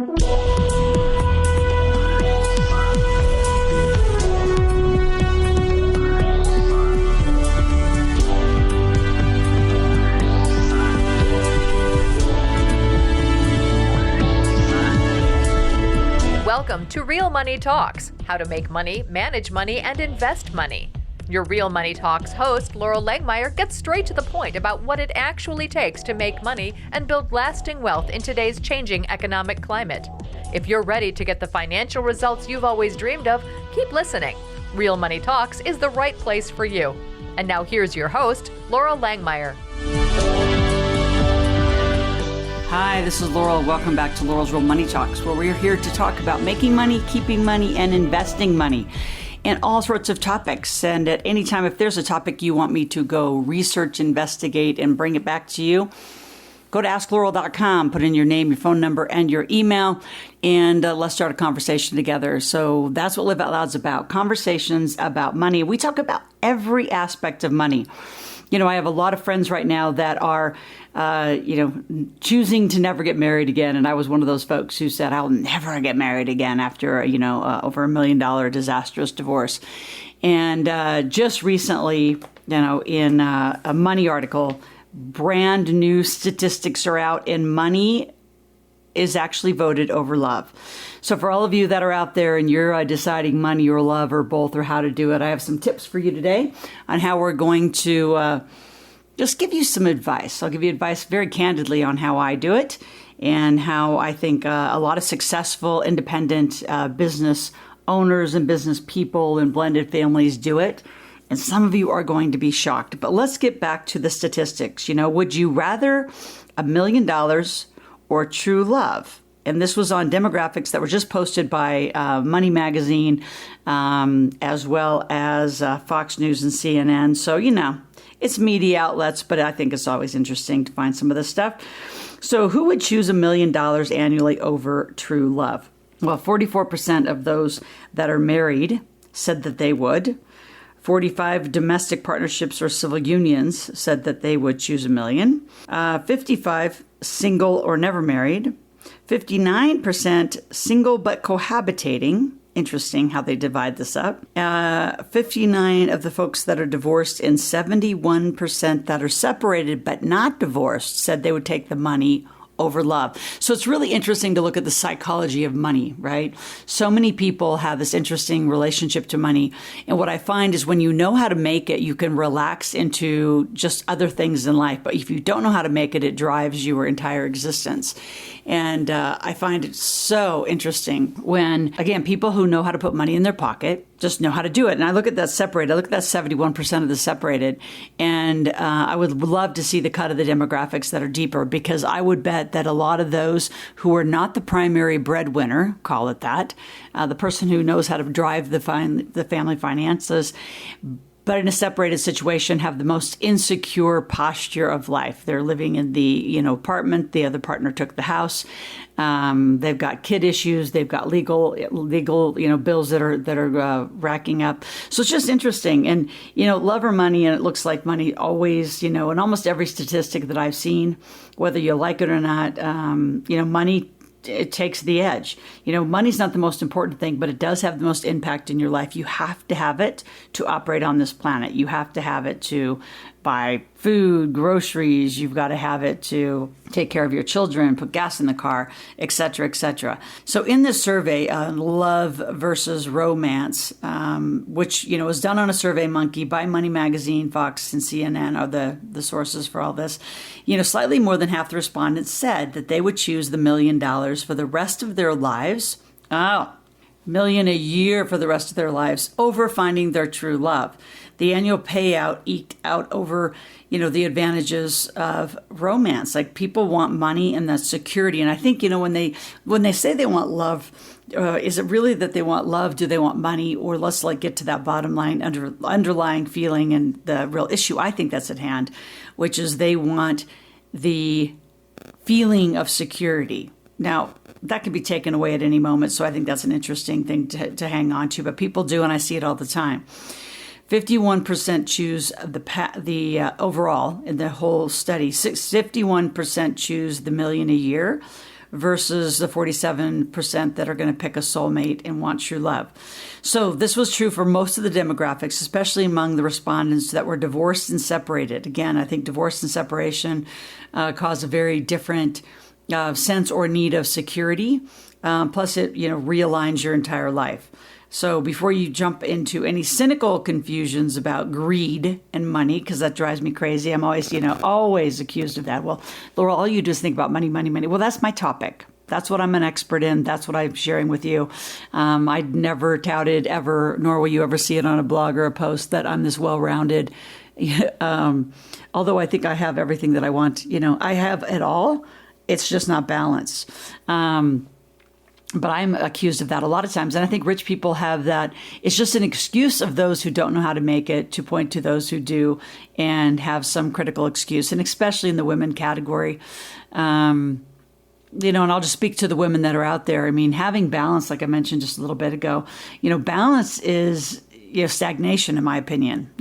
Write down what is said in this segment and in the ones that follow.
Welcome to Real Money Talks, how to make money, manage money, and invest money. Your Real Money Talks host, Laurel Langmeyer, gets straight to the point about what it actually takes to make money and build lasting wealth in today's changing economic climate. If you're ready to get the financial results you've always dreamed of, keep listening. Real Money Talks is the right place for you. And now here's your host, Laurel Langmeyer. Hi, this is Laurel. Welcome back to Laurel's Real Money Talks, where we're here to talk about making money, keeping money, and investing money, and all sorts of topics. And at any time, if there's a topic you want me to go research, investigate, and bring it back to you, go to asklaurel.com, put in your name, your phone number, and your email, and let's start a conversation together. So that's what Live Out Loud's about, conversations about money. We talk about every aspect of money. You know, I have a lot of friends right now that are, choosing to never get married again. And I was one of those folks who said, I'll never get married again after, over $1 million disastrous divorce. And just recently, in a money article, brand new statistics are out, and money is actually voted over love. So for all of you that are out there and you're deciding money or love or both or how to do it, I have some tips for you today on how we're going to just give you some advice. I'll give you advice very candidly on how I do it and how I think a lot of successful independent business owners and business people and blended families do it. And some of you are going to be shocked. But let's get back to the statistics. Would you rather $1 million or true love? And this was on demographics that were just posted by Money Magazine, as well as Fox News and CNN. So, it's media outlets, but I think it's always interesting to find some of this stuff. So who would choose $1 million annually over true love? Well, 44% of those that are married said that they would. 45 domestic partnerships or civil unions said that they would choose $1 million. 55 single or never married. 59% single but cohabitating. Interesting how they divide this up. 59 of the folks that are divorced and 71% that are separated but not divorced said they would take the money over love. So it's really interesting to look at the psychology of money, right? So many people have this interesting relationship to money. And what I find is when you know how to make it, you can relax into just other things in life. But if you don't know how to make it, it drives your entire existence. And I find it so interesting when, again, people who know how to put money in their pocket just know how to do it. And I look at that separated. I look at that 71% of the separated. And I would love to see the cut of the demographics that are deeper, because I would bet that a lot of those who are not the primary breadwinner, call it that, the person who knows how to drive the family finances, but in a separated situation, have the most insecure posture of life. They're living in the apartment. The other partner took the house. They've got kid issues. They've got legal bills that are racking up. So it's just interesting. And love or money, and it looks like money always. In almost every statistic that I've seen, whether you like it or not, money. It takes the edge. Money's not the most important thing, but it does have the most impact in your life. You have to have it to operate on this planet. You have to have it to buy food, groceries. You've got to have it to take care of your children, put gas in the car, et cetera, et cetera. So in this survey, love versus romance, which, was done on a Survey Monkey by Money Magazine, Fox, and CNN are the sources for all this. Slightly more than half the respondents said that they would choose the $1 million for the rest of their lives. $1 million a year for the rest of their lives over finding their true love. The annual payout eked out over, the advantages of romance. Like, people want money and that security. And I think, when they say they want love, is it really that they want love? Do they want money? Or let's get to that bottom line underlying feeling and the real issue. I think that's at hand, which is they want the feeling of security. Now, that can be taken away at any moment. So I think that's an interesting thing to hang on to. But people do, and I see it all the time. 51% choose the overall in the whole study. 51% choose the $1 million a year versus the 47% that are going to pick a soulmate and want true love. So this was true for most of the demographics, especially among the respondents that were divorced and separated. Again, I think divorce and separation cause a very different sense or need of security. Plus, it realigns your entire life. So before you jump into any cynical confusions about greed and money, because that drives me crazy, I'm always accused of that. Well, Laura, all you do is think about money, money, money. Well, that's my topic. That's what I'm an expert in. That's what I'm sharing with you. I'd never touted ever, nor will you ever see it on a blog or a post, that I'm this well-rounded. Although I think I have everything that I want. I have it all. It's just not balanced. But I'm accused of that a lot of times. And I think rich people have that. It's just an excuse of those who don't know how to make it to point to those who do and have some critical excuse, and especially in the women category. And I'll just speak to the women that are out there. I mean, having balance, like I mentioned just a little bit ago, balance is stagnation, in my opinion.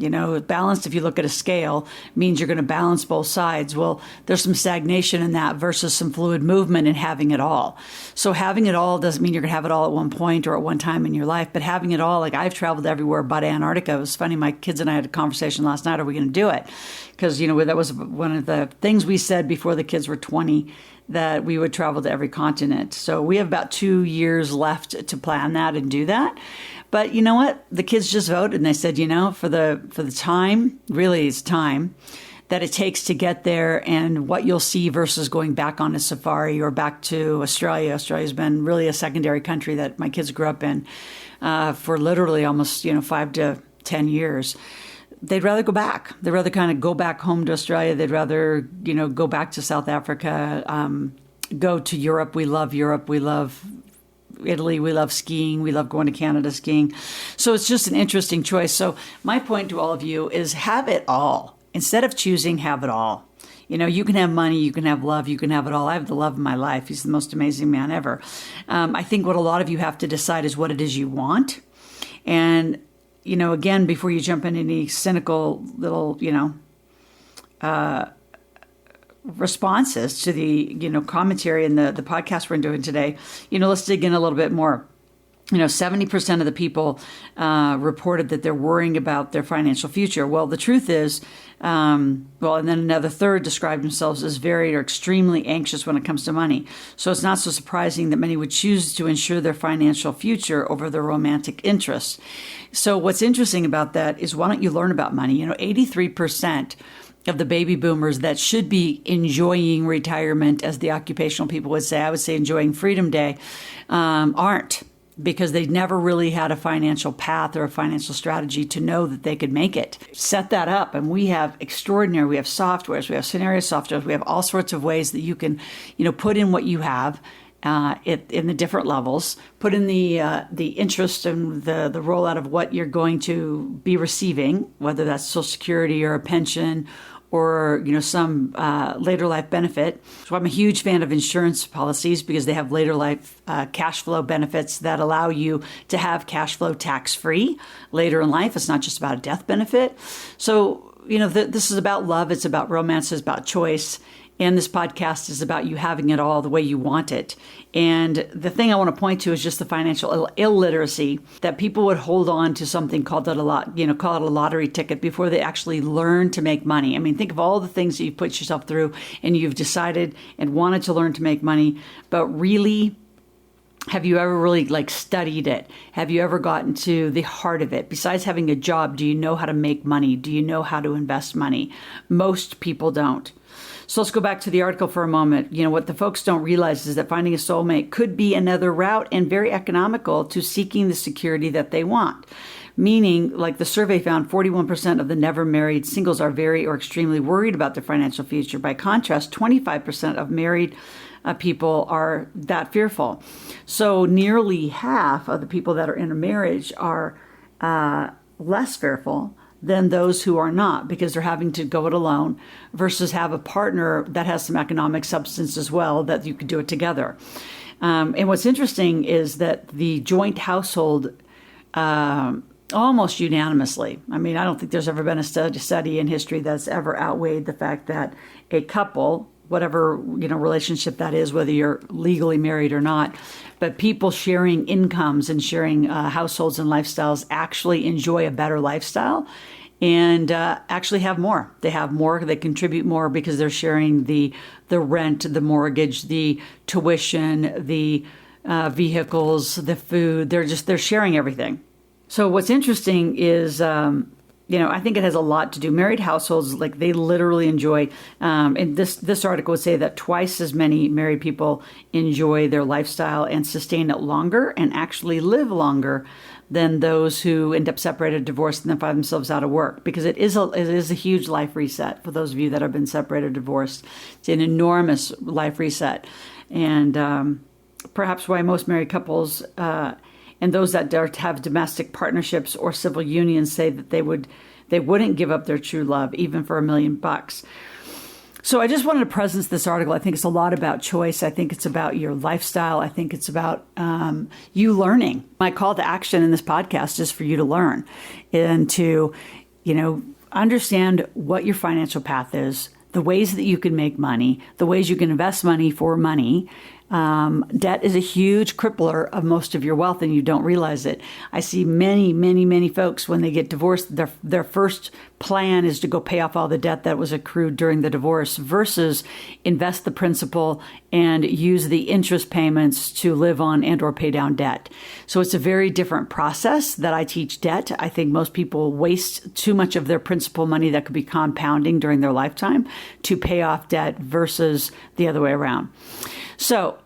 Balanced, if you look at a scale, means you're going to balance both sides. Well, there's some stagnation in that versus some fluid movement in having it all. So having it all doesn't mean you're going to have it all at one point or at one time in your life, but having it all, like I've traveled everywhere but Antarctica. It was funny. My kids and I had a conversation last night. Are we going to do it? Because, that was one of the things we said before the kids were 20, that we would travel to every continent. So we have about 2 years left to plan that and do that. But you know what? The kids just voted and they said, for the time, really it's time that it takes to get there and what you'll see versus going back on a safari or back to Australia. Australia's been really a secondary country that my kids grew up in for literally almost, 5 to 10 years. They'd rather go back. They'd rather kind of go back home to Australia. They'd rather, go back to South Africa, go to Europe. We love Europe. We love Italy. We love skiing. We love going to Canada skiing. So it's just an interesting choice. So my point to all of you is have it all. Instead of choosing, have it all. You can have money, you can have love, you can have it all. I have the love of my life. He's the most amazing man ever. I think what a lot of you have to decide is what it is you want. And, again, before you jump into any cynical little, responses to the commentary in the podcast we're doing today, let's dig in a little bit more. 70% of the people reported that they're worrying about their financial future. Well, the truth is, and then another third described themselves as very or extremely anxious when it comes to money. So it's not so surprising that many would choose to ensure their financial future over their romantic interests. So what's interesting about that is, why don't you learn about money? 83% of the baby boomers that should be enjoying retirement, as the occupational people would say, I would say enjoying Freedom Day, aren't, because they never really had a financial path or a financial strategy to know that they could make it. Set that up. And we have we have softwares, we have scenario softwares, we have all sorts of ways that you can, put in what you have in the different levels, put in the interest and the rollout of what you're going to be receiving, whether that's Social Security or a pension or some later life benefit. So I'm a huge fan of insurance policies because they have later life cash flow benefits that allow you to have cash flow tax free later in life. It's not just about a death benefit. So this is about love. It's about romance. It's about choice. And this podcast is about you having it all the way you want it. And the thing I want to point to is just the financial illiteracy, that people would hold on to something called it call it a lottery ticket before they actually learn to make money. I mean, think of all the things that you've put yourself through and you've decided and wanted to learn to make money, but really, have you ever really studied it? Have you ever gotten to the heart of it? Besides having a job, do you know how to make money? Do you know how to invest money? Most people don't. So let's go back to the article for a moment. What the folks don't realize is that finding a soulmate could be another route and very economical to seeking the security that they want. Meaning, like the survey found, 41% of the never married singles are very or extremely worried about their financial future. By contrast, 25% of married people are that fearful. So nearly half of the people that are in a marriage are less fearful than those who are not, because they're having to go it alone versus have a partner that has some economic substance as well, that you could do it together. And what's interesting is that the joint household, almost unanimously, I mean, I don't think there's ever been a study in history that's ever outweighed the fact that a couple, whatever, relationship that is, whether you're legally married or not. But people sharing incomes and sharing households and lifestyles actually enjoy a better lifestyle and actually have more. They have more, they contribute more because they're sharing the rent, the mortgage, the tuition, the vehicles, the food. They're sharing everything. So what's interesting is, I think it has a lot to do. Married households, like they literally enjoy, and this article would say that twice as many married people enjoy their lifestyle and sustain it longer and actually live longer than those who end up separated, divorced, and then find themselves out of work. Because it is a huge life reset for those of you that have been separated, divorced. It's an enormous life reset, and perhaps why most married couples and those that have domestic partnerships or civil unions say that they wouldn't give up their true love even for $1 million. So I just wanted to presence this article. I think it's a lot about choice. I think it's about your lifestyle. I think it's about you learning. My call to action in this podcast is for you to learn and to, understand what your financial path is, the ways that you can make money, the ways you can invest money for money. Debt is a huge crippler of most of your wealth, and you don't realize it. I see many, many, many folks when they get divorced, their first plan is to go pay off all the debt that was accrued during the divorce versus invest the principal and use the interest payments to live on and or pay down debt. So it's a very different process that I teach debt. I think most people waste too much of their principal money that could be compounding during their lifetime to pay off debt versus the other way around. So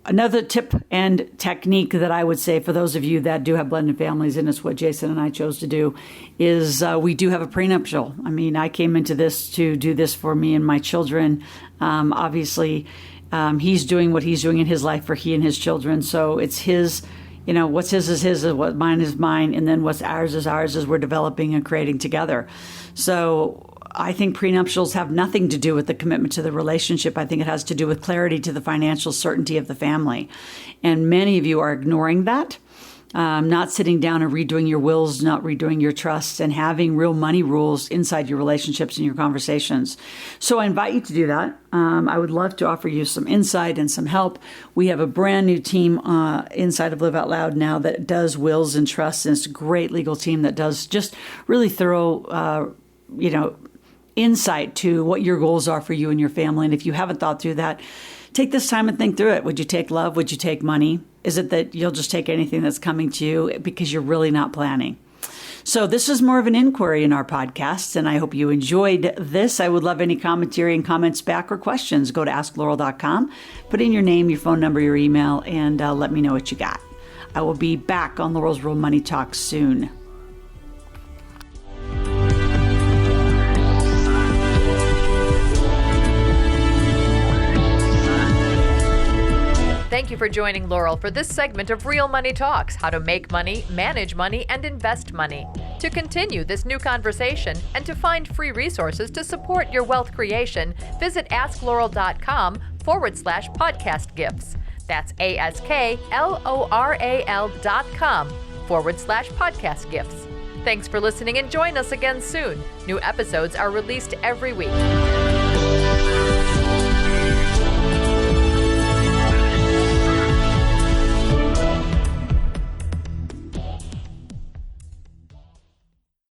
another tip and technique that I would say for those of you that do have blended families, and it's what Jason and I chose to do, is we do have a prenuptial. I mean, I came into this to do this for me and my children. Obviously, he's doing what he's doing in his life for he and his children. So it's his, what's his is his, what mine is mine, and then what's ours is ours as we're developing and creating together. So I think prenuptials have nothing to do with the commitment to the relationship. I think it has to do with clarity to the financial certainty of the family. And many of you are ignoring that, not sitting down and redoing your wills, not redoing your trusts, and having real money rules inside your relationships and your conversations. So I invite you to do that. I would love to offer you some insight and some help. We have a brand new team inside of Live Out Loud now that does wills and trusts, and it's a great legal team that does just really thorough, insight to what your goals are for you and your family. And if you haven't thought through that, take this time and think through it. Would you take love? Would you take money? Is it that you'll just take anything that's coming to you because you're really not planning? So this is more of an inquiry in our podcast, and I hope you enjoyed this. I would love any commentary and comments back or questions. Go to AskLaurel.com, put in your name, your phone number, your email, and let me know what you got. I will be back on Laurel's Real Money Talk soon. Thank you for joining Laurel for this segment of Real Money Talks, how to make money, manage money, and invest money. To continue this new conversation and to find free resources to support your wealth creation, visit AskLaurel.com/podcast gifts. That's AskLoral.com/podcast gifts. Thanks for listening and join us again soon. New episodes are released every week.